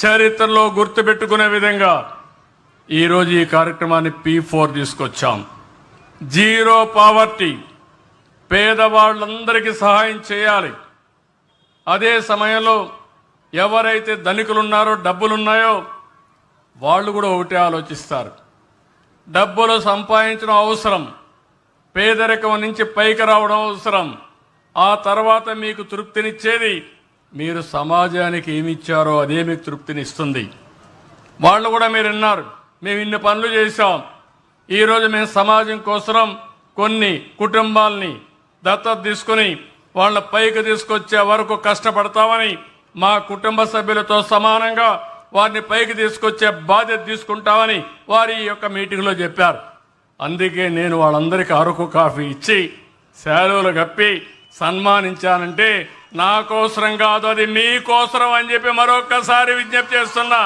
చరిత్రలో గుర్తుపెట్టుకునే విధంగా ఈరోజు ఈ కార్యక్రమాన్ని P4 తీసుకొచ్చాం. జీరో పావర్టీ, పేదవాళ్ళందరికీ సహాయం చేయాలి. అదే సమయంలో ఎవరైతే ధనికులున్నారో, డబ్బులున్నాయో వాళ్ళు కూడా ఒకటే ఆలోచిస్తారు. డబ్బులు సంపాదించడం అవసరం, పేదరికం నుంచి పైకి రావడం అవసరం. ఆ తర్వాత మీకు తృప్తినిచ్చేది మీరు సమాజానికి ఏమిచ్చారో అదే మీకు తృప్తినిస్తుంది. వాళ్ళు కూడా మీరు విన్నారు, మేము ఇన్ని పనులు చేశాం, ఈరోజు మేము సమాజం కోసం కొన్ని కుటుంబాలని దత్తత తీసుకుని వాళ్ళ పైకి తీసుకొచ్చే వరకు కష్టపడతామని మా కుటుంబ సభ్యులతో సమానంగా వారిని పైకి తీసుకొచ్చే బాధ్యత తీసుకుంటామని వారి యొక్క మీటింగ్లో చెప్పారు. అందుకే నేను వాళ్ళందరికీ అరకు కాఫీ ఇచ్చి శాలువలు కప్పి సన్మానించానంటే నా కోసరం కాదు, అది మీకోసరం అని చెప్పి మరొకసారి విజ్ఞప్తి చేస్తున్నా.